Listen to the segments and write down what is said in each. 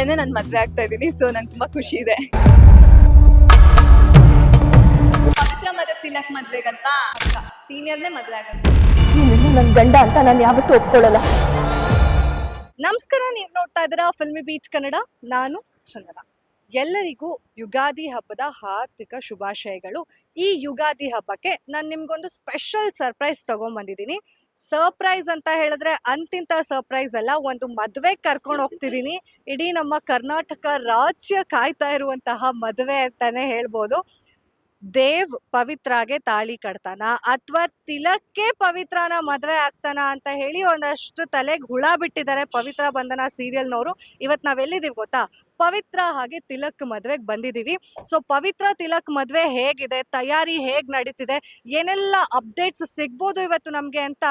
ನಾಳೆನೇ ನಾನು ಮದುವೆ ಆಗ್ತಾ ಇದ್ದೀನಿ. ಸೊ ನಂಗೆ ತುಂಬ ಖುಷಿ ಇದೆ. ಪವಿತ್ರ ಮತ್ತೆ ತಿಲಕ್ ಮದ್ವೆಗಲ್ವಾ ಸೀನಿಯರ್ನೇ ಮದುವೆ ಆಗೋದು. ನನ್ನ ಗಂಡ ಅಂತ ನಾನು ಯಾವತ್ತೂ ಒಪ್ಕೊಳ್ಳಲ್ಲ. ನಮಸ್ಕಾರ, ನೀವು ನೋಡ್ತಾ ಇದ್ದೀರಾ ಫಿಲ್ಮಿ ಬೀಟ್ ಕನ್ನಡ. ನಾನು ಚಂದನ. ಎಲ್ಲರಿಗೂ ಯುಗಾದಿ ಹಬ್ಬದ ಹಾರ್ದಿಕ ಶುಭಾಶಯಗಳು. ಈ ಯುಗಾದಿ ಹಬ್ಬಕ್ಕೆ ನಾನು ನಿಮ್ಗೊಂದು ಸ್ಪೆಷಲ್ ಸರ್ಪ್ರೈಸ್ ತಗೊಂಡ್ಬಂದಿದ್ದೀನಿ. ಸರ್ಪ್ರೈಸ್ ಅಂತ ಹೇಳಿದ್ರೆ ಅಂತಿಂತ ಸರ್ಪ್ರೈಸ್ ಅಲ್ಲ, ಒಂದು ಮದುವೆ ಕರ್ಕೊಂಡು ಹೋಗ್ತಿದ್ದೀನಿ. ಇಡೀ ನಮ್ಮ ಕರ್ನಾಟಕ ರಾಜ್ಯ ಕಾಯ್ತಾ ಇರುವಂತಹ ಮದುವೆ ಅಂತಾನೆ ಹೇಳ್ಬೋದು. ದೇವ್ ಪವಿತ್ರಾಗೆ ತಾಳಿ ಕಟ್ತಾನ ಅಥವಾ ತಿಲಕ್ಕೆ ಪವಿತ್ರನ ಮದುವೆ ಆಗ್ತಾನ ಅಂತ ಹೇಳಿ ಒಂದಷ್ಟು ತಲೆಗೆ ಹುಳ ಬಿಟ್ಟಿದ್ದಾರೆ ಪವಿತ್ರ ಬಂಧನ ಸೀರಿಯಲ್ನವರು. ಇವತ್ತು ನಾವೆಲ್ಲಿದ್ದೀವಿ ಗೊತ್ತಾ? ಪವಿತ್ರ ಹಾಗೆ ತಿಲಕ್ ಮದ್ವೆಗೆ ಬಂದಿದ್ದೀವಿ. ಸೊ ಪವಿತ್ರ ತಿಲಕ್ ಮದ್ವೆ ಹೇಗಿದೆ, ತಯಾರಿ ಹೇಗ್ ನಡೀತಿದೆ, ಏನೆಲ್ಲ ಅಪ್ಡೇಟ್ಸ್ ಸಿಗ್ಬೋದು ಇವತ್ತು ನಮ್ಗೆ ಅಂತ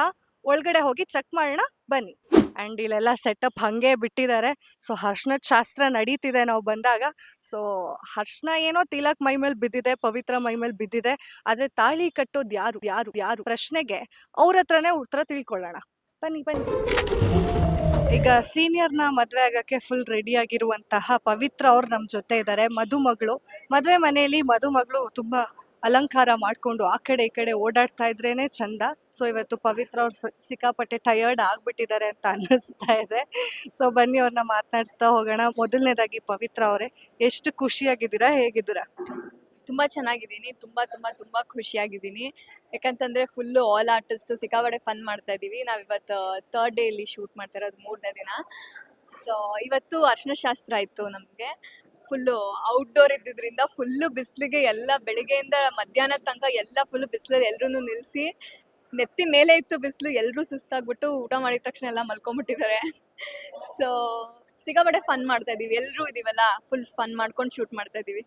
ಒಳಗಡೆ ಹೋಗಿ ಚೆಕ್ ಮಾಡೋಣ ಬನ್ನಿ. ಆ್ಯಂಡ್ ಇಲ್ಲೆಲ್ಲ ಸೆಟಪ್ ಹಾಗೆ ಬಿಟ್ಟಿದ್ದಾರೆ. ಸೊ ಹರ್ಷಣದ ಶಾಸ್ತ್ರ ನಡೀತಿದೆ ನಾವು ಬಂದಾಗ. ಸೊ ಹರ್ಷಣ ಏನೋ ತಿಲಕ್ ಮೈ ಮೇಲೆ ಬಿದ್ದಿದೆ, ಪವಿತ್ರ ಮೈ ಮೇಲೆ ಬಿದ್ದಿದೆ. ಆದರೆ ತಾಳಿ ಕಟ್ಟೋದು ಯಾರು ಯಾರು ಯಾರು ಪ್ರಶ್ನೆಗೆ ಅವ್ರ ಹತ್ರನೇ ಉತ್ತರ ತಿಳ್ಕೊಳ್ಳೋಣ ಬನ್ನಿ ಬನ್ನಿ. ಈಗ ಸೀನಿಯರ್ನ ಮದುವೆ ಆಗೋಕ್ಕೆ ಫುಲ್ ರೆಡಿ ಆಗಿರುವಂತಹ ಪವಿತ್ರ ಅವ್ರು ನಮ್ಮ ಜೊತೆ ಇದ್ದಾರೆ. ಮದುಮಗಳು ಮದುವೆ ಮನೆಯಲ್ಲಿ ಮದುಮಗಳು ತುಂಬ ಅಲಂಕಾರ ಮಾಡಿಕೊಂಡು ಆ ಕಡೆ ಈ ಕಡೆ ಓಡಾಡ್ತಾ ಇದ್ರೇನೆ ಚಂದ. ಸೊ ಇವತ್ತು ಪವಿತ್ರ ಅವ್ರು ಸಿಕ್ಕಾಪಟ್ಟೆ ಟಯರ್ಡ್ ಆಗಿಬಿಟ್ಟಿದ್ದಾರೆ ಅಂತ ಅನ್ನಿಸ್ತಾ ಇದೆ. ಸೊ ಬನ್ನಿ ಅವ್ರನ್ನ ಮಾತನಾಡಿಸ್ತಾ ಹೋಗೋಣ. ಮೊದಲನೇದಾಗಿ ಪವಿತ್ರ ಅವರೇ, ಎಷ್ಟು ಖುಷಿಯಾಗಿದ್ದೀರಾ, ಹೇಗಿದ್ದೀರಾ? ತುಂಬ ಚೆನ್ನಾಗಿದ್ದೀನಿ, ತುಂಬ ಖುಷಿಯಾಗಿದ್ದೀನಿ. ಯಾಕಂತಂದರೆ ಫುಲ್ಲು ಆಲ್ ಆರ್ಟಿಸ್ಟು ಸಿಕ್ಕಾಪಟ್ಟೆ ಫನ್ ಮಾಡ್ತಾ ಇದ್ದೀವಿ. ನಾವಿವತ್ತು ಥರ್ಡ್ ಡೇ ಇಲ್ಲಿ ಶೂಟ್ ಮಾಡ್ತಾ ಇರೋದು, 3ನೇ ದಿನ. ಸೊ ಇವತ್ತು ಅರ್ಶಿನ ಶಾಸ್ತ್ರ ಇತ್ತು ನಮಗೆ. ಫುಲ್ಲು ಔಟ್ಡೋರ್ ಇದ್ದಿದ್ದರಿಂದ ಫುಲ್ಲು ಬಿಸಿಲಿಗೆ ಎಲ್ಲ ಬೆಳಿಗ್ಗೆಯಿಂದ ಮಧ್ಯಾಹ್ನದ ತನಕ ಎಲ್ಲ ಫುಲ್ಲು ಬಿಸಿಲಲ್ಲಿ ಎಲ್ಲರೂ ನಿಲ್ಲಿಸಿ, ನೆತ್ತಿ ಮೇಲೆ ಇತ್ತು ಬಿಸಿಲು, ಎಲ್ಲರೂ ಸುಸ್ತಾಗ್ಬಿಟ್ಟು ಊಟ ಮಾಡಿದ ತಕ್ಷಣ ಎಲ್ಲ ಮಲ್ಕೊಂಬಿಟ್ಟಿದ್ದಾರೆ. ಸೊ ಸಿಕ್ಕಾಪಟ್ಟೆ ಫನ್ ಮಾಡ್ತಾ ಇದ್ದೀವಿ, ಎಲ್ಲರೂ ಇದೀವಲ್ಲ ಫುಲ್ ಫನ್ ಮಾಡ್ಕೊಂಡು ಶೂಟ್ ಮಾಡ್ತಾ ಇದ್ದೀವಿ.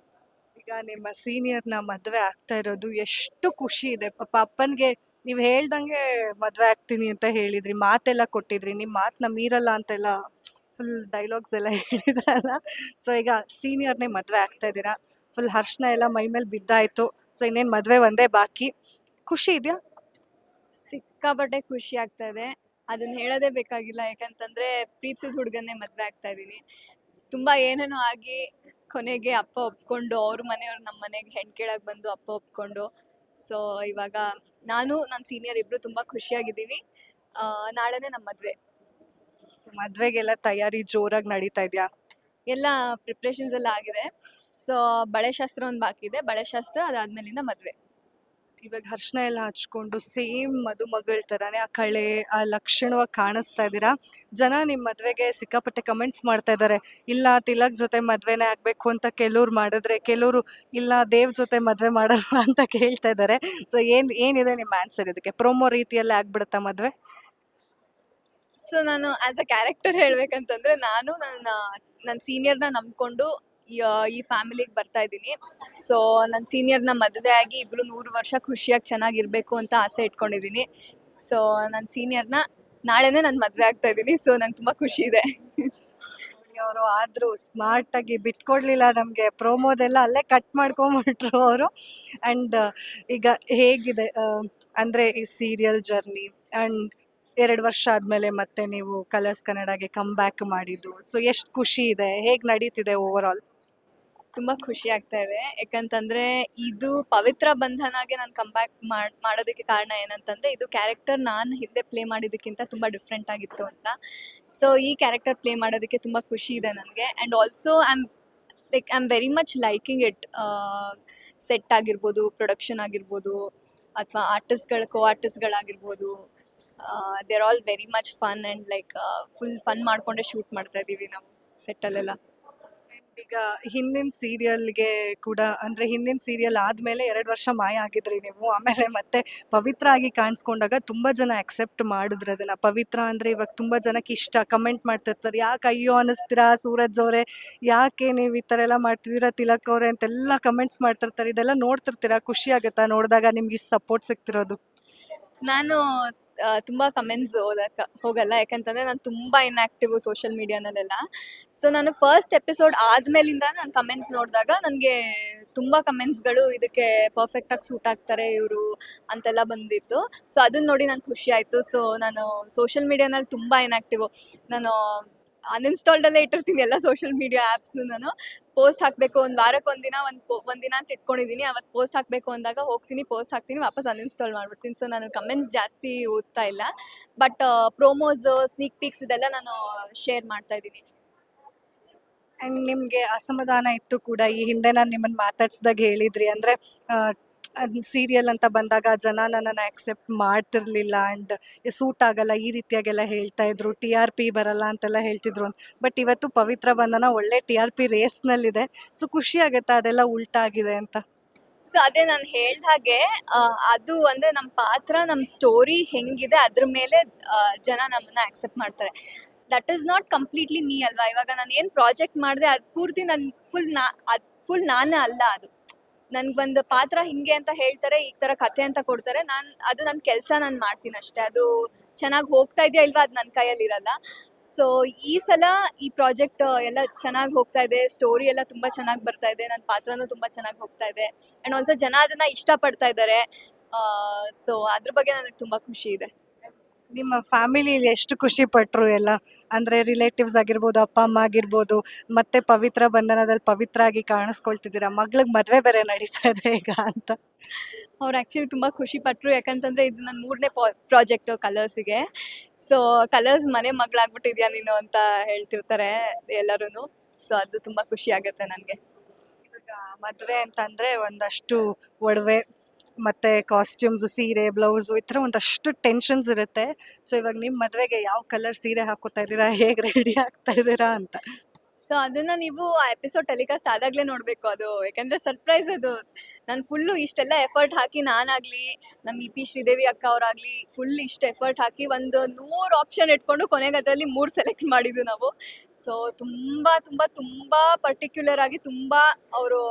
ಈಗ ನಿಮ್ಮ ಸೀನಿಯರ್ನ ಮದುವೆ ಆಗ್ತಾ ಇರೋದು ಎಷ್ಟು ಖುಷಿ ಇದೆ. ಪಾಪ ಅಪ್ಪನಿಗೆ ನೀವು ಹೇಳ್ದಂಗೆ ಮದುವೆ ಆಗ್ತೀನಿ ಅಂತ ಹೇಳಿದ್ರಿ, ಮಾತೆಲ್ಲ ಕೊಟ್ಟಿದ್ರಿ, ನಿಮ್ಮ ಮಾತನ್ನ ಮೀರಲ್ಲ ಅಂತೆಲ್ಲ ಫುಲ್ ಡೈಲಾಗ್ಸ್ ಎಲ್ಲ ಹೇಳಿದ್ರಲ್ಲ. ಸೊ ಈಗ ಸೀನಿಯರ್ನೇ ಮದುವೆ ಆಗ್ತಾ ಇದ್ದೀರಾ, ಫುಲ್ ಹರ್ಷಣ ಎಲ್ಲ ಮೈ ಮೇಲೆ ಬಿದ್ದಾಯಿತು. ಸೊ ಇನ್ನೇನು ಮದುವೆ ಒಂದೇ ಬಾಕಿ. ಖುಷಿ ಇದೆಯಾ? ಸಿಕ್ಕಾಪಟ್ಟೆ ಖುಷಿ ಆಗ್ತಾ ಇದೆ. ಅದನ್ನ ಹೇಳೋದೇ ಬೇಕಾಗಿಲ್ಲ. ಯಾಕಂತಂದ್ರೆ ಪ್ರೀತಿಸಿದ ಹುಡುಗನ್ನೇ ಮದುವೆ ಆಗ್ತಾ ಇದ್ದೀನಿ. ತುಂಬ ಏನೇನೋ ಆಗಿ ಕೊನೆಗೆ ಅಪ್ಪ ಒಪ್ಕೊಂಡು, ಅವ್ರ ಮನೆಯವ್ರು ನಮ್ಮ ಮನೆಗೆ ಹೆಣ್ಣು ಕೇಳಕ್ಕೆ ಬಂದು ಅಪ್ಪ ಒಪ್ಕೊಂಡು. ಸೊ ಇವಾಗ ನಾನು ನನ್ನ ಸೀನಿಯರ್ ಇಬ್ಬರು ತುಂಬ ಖುಷಿಯಾಗಿದ್ದೀವಿ. ನಾಳೆನೇ ನಮ್ಮ ಮದುವೆ. ಸೊ ಮದುವೆಗೆಲ್ಲ ತಯಾರಿ ಜೋರಾಗಿ ನಡೀತಾ ಇದೆಯಾ? ಎಲ್ಲ ಪ್ರಿಪ್ರೇಷನ್ಸ್ ಎಲ್ಲ ಆಗಿದೆ. ಸೊ ಬಳೆ ಶಾಸ್ತ್ರ ಒಂದು ಬಾಕಿ ಇದೆ. ಬಳೆ ಶಾಸ್ತ್ರ ಅದಾದ್ಮೇಲಿಂದ ಮದುವೆ. ಇವಾಗ ಹರ್ಷಣ ಎಲ್ಲ ಹಚ್ಕೊಂಡು ಸೇಮ್ ಮದುಮಗಳ ಥರನೇ ಆ ಕಳೆ ಆ ಲಕ್ಷಣವಾಗಿ ಕಾಣಿಸ್ತಾ ಇದ್ದೀರಾ. ಜನ ನಿಮ್ಮ ಮದುವೆಗೆ ಸಿಕ್ಕಾಪಟ್ಟೆ ಕಮೆಂಟ್ಸ್ ಮಾಡ್ತಾ ಇದ್ದಾರೆ. ಇಲ್ಲ ತಿಲಕ್ ಜೊತೆ ಮದುವೆನೇ ಆಗಬೇಕು ಅಂತ ಕೆಲವ್ರು ಮಾಡಿದ್ರೆ, ಕೆಲವರು ಇಲ್ಲ ದೇವ್ ಜೊತೆ ಮದುವೆ ಮಾಡಲ್ಲ ಅಂತ ಕೇಳ್ತಾ ಇದ್ದಾರೆ. ಸೊ ಏನಿದೆ ನಿಮ್ಮ ಆನ್ಸರ್ ಇದಕ್ಕೆ? ಪ್ರೊಮೋ ರೀತಿಯಲ್ಲೇ ಆಗ್ಬಿಡುತ್ತಾ ಮದುವೆ? ಸೊ ನಾನು ಆ್ಯಸ್ ಅ ಕ್ಯಾರೆಕ್ಟರ್ ಹೇಳ್ಬೇಕಂತಂದ್ರೆ, ನಾನು ನನ್ನ ಸೀನಿಯರ್ನ ನಂಬ್ಕೊಂಡು ಈ ಫ್ಯಾಮಿಲಿಗೆ ಬರ್ತಾ ಇದ್ದೀನಿ. ಸೊ ನನ್ನ ಸೀನಿಯರ್ನ ಮದುವೆ ಆಗಿ ಇಬ್ರು 100 ವರ್ಷ ಖುಷಿಯಾಗಿ ಚೆನ್ನಾಗಿರ್ಬೇಕು ಅಂತ ಆಸೆ ಇಟ್ಕೊಂಡಿದ್ದೀನಿ. ಸೊ ನನ್ನ ಸೀನಿಯರ್ನ ನಾಳೆನೇ ನಾನು ಮದುವೆ ಆಗ್ತಾ ಇದ್ದೀನಿ. ಸೊ ನಂಗೆ ತುಂಬ ಖುಷಿ ಇದೆ. ಅವರು ಆದರೂ ಸ್ಮಾರ್ಟಾಗಿ ಬಿಟ್ಕೊಡ್ಲಿಲ್ಲ ನಮಗೆ. ಪ್ರೋಮೋದೆಲ್ಲ ಅಲ್ಲೇ ಕಟ್ ಮಾಡ್ಕೊಂಬಿಟ್ರು ಅವರು. ಆ್ಯಂಡ್ ಈಗ ಹೇಗಿದೆ ಅಂದರೆ ಈ ಸೀರಿಯಲ್ ಜರ್ನಿ, ಆ್ಯಂಡ್ 2 ವರ್ಷ ಆದಮೇಲೆ ಮತ್ತೆ ನೀವು ಕಲರ್ಸ್ ಕನ್ನಡಗೆ ಕಮ್ ಬ್ಯಾಕ್ ಮಾಡಿದ್ದು. ಸೊ ಎಷ್ಟು ಖುಷಿ ಇದೆ, ಹೇಗೆ ನಡೀತಿದೆ ಓವರ್ ಆಲ್? ತುಂಬ ಖುಷಿ ಆಗ್ತಾ ಇದೆ. ಯಾಕಂತಂದರೆ ಇದು ಪವಿತ್ರ ಬಂಧನಾಗೆ ನಾನು ಕಮ್ ಬ್ಯಾಕ್ ಮಾಡೋದಕ್ಕೆ ಕಾರಣ ಏನಂತಂದರೆ, ಇದು ಕ್ಯಾರೆಕ್ಟರ್ ನಾನು ಹಿಂದೆ ಪ್ಲೇ ಮಾಡಿದ್ದಕ್ಕಿಂತ ತುಂಬ ಡಿಫ್ರೆಂಟ್ ಆಗಿತ್ತು ಅಂತ. ಸೊ ಈ ಕ್ಯಾರೆಕ್ಟರ್ ಪ್ಲೇ ಮಾಡೋದಕ್ಕೆ ತುಂಬ ಖುಷಿ ಇದೆ ನನಗೆ. And also I am very much liking it. Set ಆಗಿರ್ಬೋದು, ಪ್ರೊಡಕ್ಷನ್ ಆಗಿರ್ಬೋದು, ಅಥವಾ ಕೋ ಆರ್ಟಿಸ್ಟ್ಗಳಾಗಿರ್ಬೋದು, they are all very much fun and full fun ಮಾಡಿಕೊಂಡೇ ಶೂಟ್ ಮಾಡ್ತಾ ಇದ್ದೀವಿ ನಾವು ಸೆಟ್ಟಲ್ಲೆಲ್ಲ. ಈಗ ಹಿಂದಿನ ಸೀರಿಯಲ್ಗೆ ಕೂಡ, ಅಂದರೆ ಹಿಂದಿನ ಸೀರಿಯಲ್ ಆದಮೇಲೆ 2 ವರ್ಷ ಮಾಯ ಆಗಿದ್ರಿ ನೀವು. ಆಮೇಲೆ ಮತ್ತೆ ಪವಿತ್ರ ಆಗಿ ಕಾಣಿಸ್ಕೊಂಡಾಗ ತುಂಬ ಜನ ಅಕ್ಸೆಪ್ಟ್ ಮಾಡಿದ್ರು ಅದನ್ನು. ಪವಿತ್ರ ಅಂದರೆ ಇವಾಗ ತುಂಬ ಜನಕ್ಕೆ ಇಷ್ಟ. ಕಮೆಂಟ್ ಮಾಡ್ತಿರ್ತಾರೆ, ಯಾಕೆ ಅಯ್ಯೋ ಅನ್ನಿಸ್ತೀರಾ ಸೂರಜ್ ಅವರೇ, ಯಾಕೆ ನೀವು ಈ ಥರ ಎಲ್ಲ ಮಾಡ್ತಿದ್ದೀರಾ ತಿಲಕ್ ಅವರೇ ಅಂತೆಲ್ಲ ಕಮೆಂಟ್ಸ್ ಮಾಡ್ತಿರ್ತಾರೆ. ಇದೆಲ್ಲ ನೋಡ್ತಿರ್ತೀರಾ? ಖುಷಿ ಆಗುತ್ತಾ ನೋಡಿದಾಗ ನಿಮ್ಗೆ ಇಷ್ಟು ಸಪೋರ್ಟ್ ಸಿಗ್ತಿರೋದು? ನಾನು ತುಂಬ ಕಮೆಂಟ್ಸ್ ಹೋಗಲ್ಲ. ಯಾಕಂತಂದರೆ ನಾನು ತುಂಬ ಇನ್ಆ್ಯಕ್ಟಿವ್ ಸೋಷಿಯಲ್ ಮೀಡಿಯಾನಲ್ಲೆಲ್ಲ. ಸೊ ನಾನು ಫಸ್ಟ್ ಎಪಿಸೋಡ್ ಆದಮೇಲಿಂದ ನಾನು ಕಮೆಂಟ್ಸ್ ನೋಡಿದಾಗ ನನಗೆ ತುಂಬ ಕಮೆಂಟ್ಸ್ಗಳು ಇದಕ್ಕೆ ಪರ್ಫೆಕ್ಟಾಗಿ ಸೂಟ್ ಆಗ್ತಾರೆ ಇವರು ಅಂತೆಲ್ಲ ಬಂದಿತ್ತು. ಸೊ ಅದನ್ನು ನೋಡಿ ನಂಗೆ ಖುಷಿ ಆಯಿತು. ಸೊ ನಾನು ಸೋಷಿಯಲ್ ಮೀಡಿಯಾನಲ್ಲಿ ತುಂಬ ಇನ್ಆ್ಯಕ್ಟಿವ್. ನಾನು ಅನ್ಇನ್ಸ್ಟಾಲ್ಡ್ ಅಲ್ಲೇ ಇಟ್ಟಿರ್ತೀನಿ ಎಲ್ಲ ಸೋಷಿಯಲ್ ಮೀಡಿಯಾ ಆ್ಯಪ್ಸ್ನು ನಾನು. ಪೋಸ್ಟ್ ಹಾಕಬೇಕು ಒಂದು ವಾರಕ್ಕೆ ಒಂದಿನ ಒಂದಿನ ಅಂತ ಇಟ್ಕೊಂಡಿದ್ದೀನಿ. ಅವತ್ತು ಪೋಸ್ಟ್ ಹಾಕಬೇಕು ಅಂದಾಗ ಹೋಗ್ತೀನಿ, ಪೋಸ್ಟ್ ಹಾಕ್ತೀನಿ, ವಾಪಸ್ ಅನ್ಇನ್ಸ್ಟಾಲ್ ಮಾಡ್ಬಿಡ್ತೀನಿ. ಸೊ ನಾನು ಕಮೆಂಟ್ಸ್ ಜಾಸ್ತಿ ಓದ್ತಾ ಇಲ್ಲ. ಬಟ್ ಪ್ರೋಮೋಸ್, ಸ್ನೀಕ್ ಪೀಕ್ಸ್ ಇದೆಲ್ಲ ನಾನು ಶೇರ್ ಮಾಡ್ತಾ ಇದ್ದೀನಿ. ಆ್ಯಂಡ್ ನಿಮಗೆ ಅಸಮಾಧಾನ ಇತ್ತು ಕೂಡ ಈ ಹಿಂದೆ ನಾನು ನಿಮ್ಮನ್ನು ಮಾತಾಡ್ಸಿದಾಗ ಹೇಳಿದ್ರಿ ಅಂದರೆ ಸೀರಿಯಲ್ ಅಂತ ಬಂದಾಗ ಜನ ನನ್ನನ್ನು ಆಕ್ಸೆಪ್ಟ್ ಮಾಡ್ತಿರ್ಲಿಲ್ಲ ಆ್ಯಂಡ್ ಸೂಟ್ ಆಗಲ್ಲ ಈ ರೀತಿಯಾಗೆಲ್ಲ ಹೇಳ್ತಾ ಇದ್ರು, TRP ಬರಲ್ಲ ಅಂತೆಲ್ಲ ಹೇಳ್ತಿದ್ರು ಅಂತ. ಬಟ್ ಇವತ್ತು ಪವಿತ್ರ ಬಂಧನ ಒಳ್ಳೆ TRP ರೇಸ್ನಲ್ಲಿದೆ. ಸೊ ಖುಷಿ ಆಗುತ್ತಾ ಅದೆಲ್ಲ ಉಲ್ಟಾ ಆಗಿದೆ ಅಂತ? ಸೊ ಅದೇ ನಾನು ಹೇಳ್ದ ಹಾಗೆ ಅದು ಅಂದರೆ ನಮ್ಮ ಪಾತ್ರ, ನಮ್ಮ ಸ್ಟೋರಿ ಹೆಂಗಿದೆ ಅದ್ರ ಮೇಲೆ ಜನ ನಮ್ಮನ್ನ ಆಕ್ಸೆಪ್ಟ್ ಮಾಡ್ತಾರೆ. That is not completely me ಅಲ್ವಾ. ಇವಾಗ ನಾನು ಏನು ಪ್ರಾಜೆಕ್ಟ್ ಮಾಡಿದೆ ಅದು ಪೂರ್ತಿ ನನ್ನ ಫುಲ್ ನಾನೇ ಅಲ್ಲ. ಅದು ನನ್ಗೊಂದು ಪಾತ್ರ ಹಿಂಗೆ ಅಂತ ಹೇಳ್ತಾರೆ, ಈ ಥರ ಕತೆ ಅಂತ ಕೊಡ್ತಾರೆ, ಅದು ನನ್ನ ಕೆಲಸ ನಾನು ಮಾಡ್ತೀನಿ ಅಷ್ಟೇ. ಅದು ಚೆನ್ನಾಗಿ ಹೋಗ್ತಾ ಇದೆಯಾ ಇಲ್ವಾ ಅದು ನನ್ನ ಕೈಯಲ್ಲಿರಲ್ಲ. ಸೊ ಈ ಸಲ ಈ ಪ್ರಾಜೆಕ್ಟ್ ಎಲ್ಲ ಚೆನ್ನಾಗಿ ಹೋಗ್ತಾ ಇದೆ, ಸ್ಟೋರಿ ಎಲ್ಲ ತುಂಬ ಚೆನ್ನಾಗಿ ಬರ್ತಾ ಇದೆ, ನನ್ನ ಪಾತ್ರನೂ ತುಂಬ ಚೆನ್ನಾಗಿ ಹೋಗ್ತಾ ಇದೆ. ಆ್ಯಂಡ್ ಆಲ್ಸೋ ಜನ ಅದನ್ನು ಇಷ್ಟಪಡ್ತಾ ಇದ್ದಾರೆ. ಸೊ ಅದ್ರ ಬಗ್ಗೆ ನನಗೆ ತುಂಬ ಖುಷಿ ಇದೆ. ನಿಮ್ಮ ಫ್ಯಾಮಿಲಿಯಲ್ಲಿ ಎಷ್ಟು ಖುಷಿ ಪಟ್ರು ಎಲ್ಲ? ಅಂದರೆ ರಿಲೇಟಿವ್ಸ್ ಆಗಿರ್ಬೋದು, ಅಪ್ಪ ಅಮ್ಮ ಆಗಿರ್ಬೋದು, ಮತ್ತೆ ಪವಿತ್ರ ಬಂಧನದಲ್ಲಿ ಪವಿತ್ರ ಆಗಿ ಕಾಣಿಸ್ಕೊಳ್ತಿದ್ದೀರಾ, ಮಗಳಿಗೆ ಮದುವೆ ಬೇರೆ ನಡೀತಾ ಇದೆ ಈಗ ಅಂತ. ಅವ್ರು ಆ್ಯಕ್ಚುಲಿ ತುಂಬ ಖುಷಿ ಪಟ್ಟರು. ಯಾಕಂತಂದರೆ ಇದು ನನ್ನ 3ನೇ ಪ್ರಾಜೆಕ್ಟು ಕಲರ್ಸಿಗೆ. ಸೊ ಕಲರ್ಸ್ ಮನೆ ಮಗಳಾಗ್ಬಿಟ್ಟಿದ್ಯಾ ನೀನು ಅಂತ ಹೇಳ್ತಿರ್ತಾರೆ ಎಲ್ಲರೂ. ಸೊ ಅದು ತುಂಬ ಖುಷಿ ಆಗುತ್ತೆ ನನಗೆ. ಈಗ ಮದುವೆ ಅಂತಂದರೆ ಒಂದಷ್ಟು ಒಡವೆ ಮತ್ತು ಕಾಸ್ಟ್ಯೂಮ್ಸು, ಸೀರೆ, ಬ್ಲೌಸು ಈ ಥರ ಒಂದಷ್ಟು ಟೆನ್ಷನ್ಸ್ ಇರುತ್ತೆ. ಸೊ ಇವಾಗ ನಿಮ್ಮ ಮದುವೆಗೆ ಯಾವ ಕಲರ್ ಸೀರೆ ಹಾಕೋತಾ ಇದ್ದೀರಾ, ಹೇಗೆ ರೆಡಿ ಆಗ್ತಾ ಇದ್ದೀರಾ ಅಂತ? ಸೊ ಅದನ್ನು ನೀವು ಆ ಎಪಿಸೋಡ್ ಟೆಲಿಕಾಸ್ಟ್ ಆದಾಗಲೇ ನೋಡಬೇಕು. ಅದು ಯಾಕಂದರೆ ಸರ್ಪ್ರೈಸ್ ಅದು. ನಾನು ಫುಲ್ಲು ಇಷ್ಟೆಲ್ಲ ಎಫರ್ಟ್ ಹಾಕಿ, ನಾನಾಗಲಿ ನಮ್ಮ EP ಶ್ರೀದೇವಿ ಅಕ್ಕ ಅವರಾಗಲಿ ಫುಲ್ ಇಷ್ಟು ಎಫರ್ಟ್ ಹಾಕಿ ಒಂದು 100 ಆಪ್ಷನ್ ಇಟ್ಕೊಂಡು ಕೊನೆಗೆ ಅದರಲ್ಲಿ 3 ಸೆಲೆಕ್ಟ್ ಮಾಡಿದ್ದು ನಾವು. ಸೊ ತುಂಬ ತುಂಬ ತುಂಬ ಪರ್ಟಿಕ್ಯುಲರ್ ಆಗಿ ತುಂಬ ಅವರು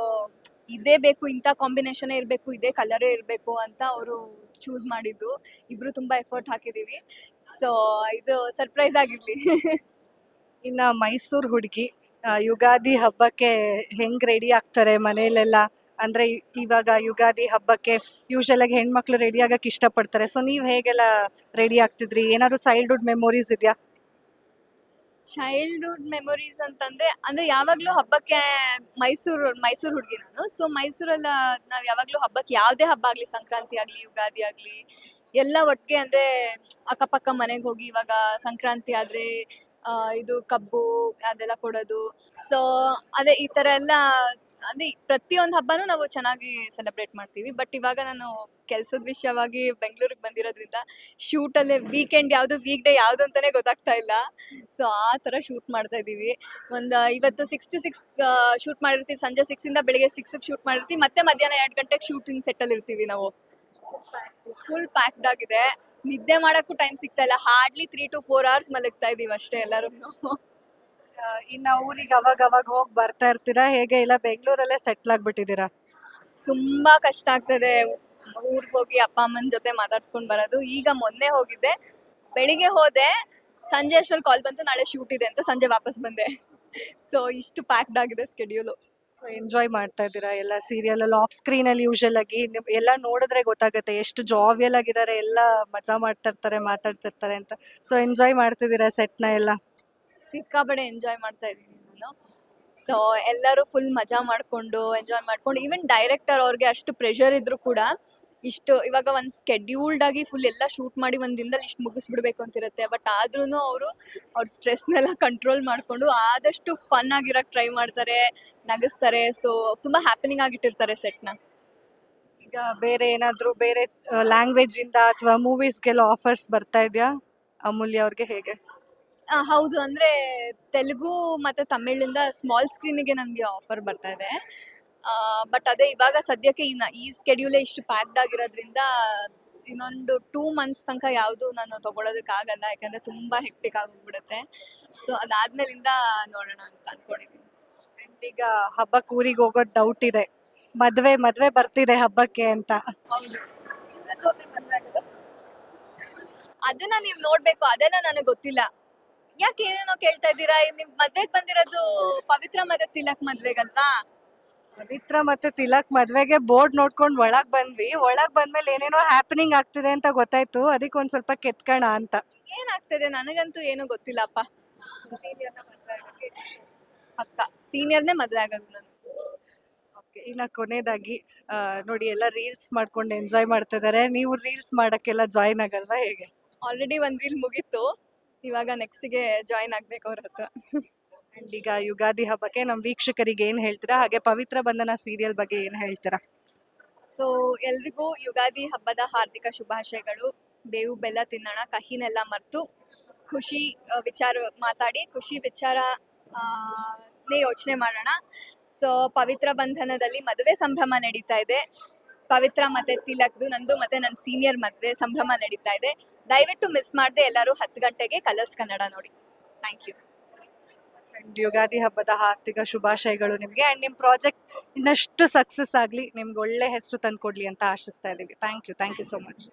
ಇದೇ ಬೇಕು, ಇಂಥ ಕಾಂಬಿನೇಷನೇ ಇರಬೇಕು, ಇದೇ ಕಲರೇ ಇರಬೇಕು ಅಂತ ಅವರು ಚೂಸ್ ಮಾಡಿದ್ದು. ಇಬ್ಬರು ತುಂಬ ಎಫರ್ಟ್ ಹಾಕಿದ್ದೀವಿ. ಸೊ ಇದು ಸರ್ಪ್ರೈಸ್ ಆಗಿರಲಿ. ಇನ್ನು ಮೈಸೂರು ಹುಡುಗಿ ಯುಗಾದಿ ಹಬ್ಬಕ್ಕೆ ಹೆಂಗೆ ರೆಡಿ ಆಗ್ತಾರೆ ಮನೇಲೆಲ್ಲ? ಅಂದರೆ ಇವಾಗ ಯುಗಾದಿ ಹಬ್ಬಕ್ಕೆ ಯೂಶಲಾಗಿ ಹೆಣ್ಮಕ್ಳು ರೆಡಿ ಆಗಕ್ಕೆ ಇಷ್ಟಪಡ್ತಾರೆ. ಸೊ ನೀವು ಹೇಗೆಲ್ಲ ರೆಡಿ ಆಗ್ತಿದ್ರಿ? ಏನಾದ್ರು ಚೈಲ್ಡ್ಹುಡ್ ಮೆಮೊರೀಸ್ ಇದೆಯಾ? ಚೈಲ್ಡ್ಹುಡ್ ಮೆಮೊರೀಸ್ ಅಂದರೆ ಯಾವಾಗಲೂ ಹಬ್ಬಕ್ಕೆ ಮೈಸೂರು ಹುಡುಗಿ ನಾನು. ಸೊ ಮೈಸೂರೆಲ್ಲ ನಾವು ಯಾವಾಗಲೂ ಹಬ್ಬಕ್ಕೆ ಯಾವುದೇ ಹಬ್ಬ ಆಗಲಿ, ಸಂಕ್ರಾಂತಿ ಆಗಲಿ, ಯುಗಾದಿ ಆಗಲಿ, ಎಲ್ಲ ಒಟ್ಟಿಗೆ ಅಂದರೆ ಅಕ್ಕಪಕ್ಕ ಮನೆಗೆ ಹೋಗಿ, ಇವಾಗ ಸಂಕ್ರಾಂತಿ ಆದರೆ ಇದು ಕಬ್ಬು ಅದೆಲ್ಲ ಕೊಡೋದು. ಸೊ ಅದೇ ಈ ಥರ ಎಲ್ಲ ಅಂದರೆ ಪ್ರತಿಯೊಂದು ಹಬ್ಬನೂ ನಾವು ಚೆನ್ನಾಗಿ ಸೆಲೆಬ್ರೇಟ್ ಮಾಡ್ತೀವಿ. ಬಟ್ ಇವಾಗ ನಾನು ಕೆಲಸದ ವಿಷಯವಾಗಿ ಬೆಂಗಳೂರಿಗೆ ಬಂದಿರೋದ್ರಿಂದ ಶೂಟಲ್ಲೇ ವೀಕೆಂಡ್ ಯಾವುದು, ವೀಕ್ ಡೇ ಯಾವುದು ಅಂತಲೇ ಗೊತ್ತಾಗ್ತಾ ಇಲ್ಲ. ಸೊ ಆ ಥರ ಶೂಟ್ ಮಾಡ್ತಾ ಇದ್ದೀವಿ. ಇವತ್ತು 6 to 6 ಶೂಟ್ ಮಾಡಿರ್ತೀವಿ. ಸಂಜೆ 6ಇಂದ ಬೆಳಿಗ್ಗೆ 6ಗೆ ಶೂಟ್ ಮಾಡಿರ್ತೀವಿ. ಮತ್ತೆ ಮಧ್ಯಾಹ್ನ 2 ಗಂಟೆಗೆ ಶೂಟಿಂಗ್ ಸೆಟ್ಟಲ್ಲಿ ಇರ್ತೀವಿ ನಾವು. ಫುಲ್ ಪ್ಯಾಕ್ಡ್ ಆಗಿದೆ. ನಿದ್ದೆ ಮಾಡೋಕ್ಕೂ ಟೈಮ್ ಸಿಗ್ತಾ ಇಲ್ಲ. ಹಾರ್ಡ್ಲಿ 3 to 4 hours ಮಲಗ್ತಾ ಇದ್ದೀವಿ ಅಷ್ಟೇ ಎಲ್ಲರೂ. ಇನ್ನು ಊರಿಗೆ ಅವಾಗ ಹೋಗಿ ಬರ್ತಾ ಇರ್ತೀರಾ ಹೇಗೆ? ಇಲ್ಲ ಬೆಂಗಳೂರಲ್ಲೇ ಸೆಟ್ಲ್ ಆಗಿಬಿಟ್ಟಿದ್ದೀರಾ? ತುಂಬ ಕಷ್ಟ ಆಗ್ತದೆ ಊರಿಗೆ ಹೋಗಿ ಅಪ್ಪ ಅಮ್ಮನ ಜೊತೆ ಮಾತಾಡ್ಸ್ಕೊಂಡು ಬರೋದು. ಈಗ ಮೊನ್ನೆ ಹೋಗಿದ್ದೆ, ಬೆಳಿಗ್ಗೆ ಹೋದೆ, ಸಂಜೆ ಅಷ್ಟರಲ್ಲಿ ಕಾಲ್ ಬಂತು ನಾಳೆ ಶೂಟ್ ಇದೆ ಅಂತ, ಸಂಜೆ ವಾಪಸ್ ಬಂದೆ. ಸೊ ಇಷ್ಟು ಪ್ಯಾಕ್ಡ್ ಆಗಿದೆ ಸ್ಕೆಡ್ಯೂಲು. ಸೊ ಎಂಜಾಯ್ ಮಾಡ್ತಾ ಇದ್ದೀರಾ ಎಲ್ಲ ಸೀರಿಯಲಲ್ಲಿ? ಆಫ್ ಸ್ಕ್ರೀನಲ್ಲಿ ಯೂಶಲ್ ಆಗಿ ಎಲ್ಲ ನೋಡಿದ್ರೆ ಗೊತ್ತಾಗುತ್ತೆ ಎಷ್ಟು ಜಾವಿಯಲ್ ಆಗಿದ್ದಾರೆ, ಎಲ್ಲ ಮಜಾ ಮಾಡ್ತಾ ಮಾತಾಡ್ತಿರ್ತಾರೆ ಅಂತ. ಸೊ ಎಂಜಾಯ್ ಮಾಡ್ತಿದ್ದೀರಾ ಸೆಟ್ನ ಎಲ್ಲ? ಸಿಕ್ಕಾಪಟ್ಟೆ ಎಂಜಾಯ್ ಮಾಡ್ತಾ ಇದ್ದೀನಿ ನಾನು. ಸೊ ಎಲ್ಲರೂ ಫುಲ್ ಮಜಾ ಮಾಡಿಕೊಂಡು ಎಂಜಾಯ್ ಮಾಡ್ಕೊಂಡು, ಈವನ್ ಡೈರೆಕ್ಟರ್ ಅವ್ರಿಗೆ ಅಷ್ಟು ಪ್ರೆಷರ್ ಇದ್ದರೂ ಕೂಡ ಇವಾಗ ಒಂದು ಸ್ಕೆಡ್ಯೂಲ್ಡ್ ಆಗಿ ಫುಲ್ ಎಲ್ಲ ಶೂಟ್ ಮಾಡಿ ಒಂದು ದಿನದಲ್ಲಿ ಇಷ್ಟು ಮುಗಿಸ್ಬಿಡ್ಬೇಕು ಅಂತಿರುತ್ತೆ. ಬಟ್ ಆದ್ರೂ ಅವ್ರ ಸ್ಟ್ರೆಸ್ನೆಲ್ಲ ಕಂಟ್ರೋಲ್ ಮಾಡಿಕೊಂಡು ಆದಷ್ಟು ಫನ್ ಆಗಿರೋಕ್ಕೆ ಟ್ರೈ ಮಾಡ್ತಾರೆ, ನಗಿಸ್ತಾರೆ. ಸೊ ತುಂಬ ಹ್ಯಾಪನಿಂಗ್ ಆಗಿಟ್ಟಿರ್ತಾರೆ ಸೆಟ್ನ. ಈಗ ಬೇರೆ ಏನಾದರೂ ಬೇರೆ ಲ್ಯಾಂಗ್ವೇಜಿಂದ ಅಥವಾ ಮೂವೀಸ್ಗೆಲ್ಲ ಆಫರ್ಸ್ ಬರ್ತಾ ಇದೆಯಾ ಅಮೂಲ್ಯ ಅವ್ರಿಗೆ, ಹೇಗೆ? ಹೌದು, ಅಂದರೆ ತೆಲುಗು ಮತ್ತು ತಮಿಳಿಂದ ಸ್ಮಾಲ್ ಸ್ಕ್ರೀನಿಗೆ ನನಗೆ ಆಫರ್ ಬರ್ತಾ ಇದೆ. ಬಟ್ ಅದೇ ಇವಾಗ ಸದ್ಯಕ್ಕೆ ಈ ಸ್ಕೆಡ್ಯೂಲೇ ಇಷ್ಟು ಪ್ಯಾಕ್ಡ್ ಆಗಿರೋದ್ರಿಂದ ಇನ್ನೊಂದು 2 months ತನಕ ಯಾವುದು ನಾನು ತೊಗೊಳೋದಕ್ಕಾಗಲ್ಲ. ಯಾಕಂದರೆ ತುಂಬ ಹೆಕ್ಟಿಕ್ ಆಗೋಗ್ಬಿಡುತ್ತೆ. ಸೊ ಅದಾದ್ಮೇಲಿಂದ ನೋಡೋಣ ಅಂತ ಅಂದ್ಕೊಂಡಿದ್ದೀನಿ. ಆ್ಯಂಡ್ ಈಗ ಹಬ್ಬಕ್ಕೆ ಊರಿಗೆ ಹೋಗೋದು ಡೌಟ್ ಇದೆ, ಮದುವೆ ಬರ್ತಿದೆ ಹಬ್ಬಕ್ಕೆ ಅಂತ. ಹೌದು, ಅದನ್ನ ನೀವು ನೋಡಬೇಕು. ಅದೆಲ್ಲ ನನಗೆ ಗೊತ್ತಿಲ್ಲ. ಯಾಕೆ ಏನೇನೋ ಕೇಳ್ತಾ ಇದ್ದೀರಾ? ನಿಮ್ ಮದ್ವೆಗೆ ಬಂದಿರೋದು ಪವಿತ್ರ ಮತ್ತೆ ತಿಲಕ್ ಮದ್ವೆಗಲ್ವಾ? ಪವಿತ್ರ ಮತ್ತೆ ತಿಲಕ್ ಮದ್ವೆಗೆ ಬೋರ್ಡ್ ನೋಡ್ಕೊಂಡು ಒಳಗ್ ಬಂದ್ಮೇಲೆ ಏನೇನೋ ಹ್ಯಾಪನಿಂಗ್ ಆಗ್ತಿದೆ ಅಂತ ಗೊತ್ತಾಯ್ತು. ಅದಕ್ಕೆ ಒಂದ್ ಸ್ವಲ್ಪ ಕೆತ್ಕೋಣ ಅಂತ. ಏನಾಗ್ತದೆ ನನಗಂತೂ ಏನೂ ಗೊತ್ತಿಲ್ಲಪ್ಪ. ಸೀನಿಯರ್ನ ಮದುವೆ ಆಗೋಕ್ಕೆ ಪಕ್ಕ ಸೀನಿಯರ್ನೇ ಮದುವೆ ಆಗೋದು ನಾನು. ಓಕೆ, ಇನ್ನು ಕೊನೆಯದಾಗಿ ನೋಡಿ ಎಲ್ಲ ರೀಲ್ಸ್ ಮಾಡ್ಕೊಂಡು ಎಂಜಾಯ್ ಮಾಡ್ತಾ ಇದ್ದಾರೆ. ನೀವು ರೀಲ್ಸ್ ಮಾಡೋಕ್ಕೆಲ್ಲ ಜಾಯ್ನ್ ಆಗಲ್ವಾ, ಹೇಗೆ? ಆಲ್ರೆಡಿ ಒಂದು ರೀಲ್ ಮುಗೀತು, ಇವಾಗ ನೆಕ್ಸ್ಟ್ಗೆ ಜಾಯಿನ್ ಆಗ್ಬೇಕು ಅವ್ರ ಹತ್ರ. ಆ್ಯಂಡ್ ಈಗ ಯುಗಾದಿ ಹಬ್ಬಕ್ಕೆ ನಮ್ಮ ವೀಕ್ಷಕರಿಗೆ ಏನು ಹೇಳ್ತೀರಾ, ಹಾಗೆ ಪವಿತ್ರ ಬಂಧನ ಸೀರಿಯಲ್ ಬಗ್ಗೆ ಏನು ಹೇಳ್ತೀರಾ? ಸೊ ಎಲ್ರಿಗೂ ಯುಗಾದಿ ಹಬ್ಬದ ಹಾರ್ದಿಕ ಶುಭಾಶಯಗಳು. ಬೇವು ಬೆಲ್ಲ ತಿನ್ನೋಣ, ಕಹಿನೆಲ್ಲ ಮರೆತು ಖುಷಿ ವಿಚಾರ ಮಾತಾಡಿ, ಖುಷಿ ವಿಚಾರ ಯೋಚನೆ ಮಾಡೋಣ. ಸೊ ಪವಿತ್ರ ಬಂಧನದಲ್ಲಿ ಮದುವೆ ಸಂಭ್ರಮ ನಡೀತಾ ಇದೆ. ಪವಿತ್ರ ಮತ್ತೆ ತಿಲಕ್ದು, ನಂದು ಮತ್ತೆ ನನ್ನ ಸೀನಿಯರ್ ಮದುವೆ ಸಂಭ್ರಮ ನಡೀತಾ ಇದೆ. ದಯವಿಟ್ಟು ಮಿಸ್ ಮಾಡದೆ ಎಲ್ಲರೂ 10 ಗಂಟೆಗೆ ಕಲರ್ಸ್ ಕನ್ನಡ ನೋಡಿ. Thank you. ಆ್ಯಂಡ್ ಯುಗಾದಿ ಹಬ್ಬದ ಆರ್ಥಿಕ ಶುಭಾಶಯಗಳು ನಿಮಗೆ. ಆ್ಯಂಡ್ ನಿಮ್ಮ ಪ್ರಾಜೆಕ್ಟ್ ಇನ್ನಷ್ಟು ಸಕ್ಸಸ್ ಆಗಲಿ, ನಿಮ್ಗೆ ಒಳ್ಳೆ ಹೆಸರು ತಂದುಕೊಡ್ಲಿ ಅಂತ ಆಶಿಸ್ತಾ ಇದ್ದೀವಿ. Thank you so much.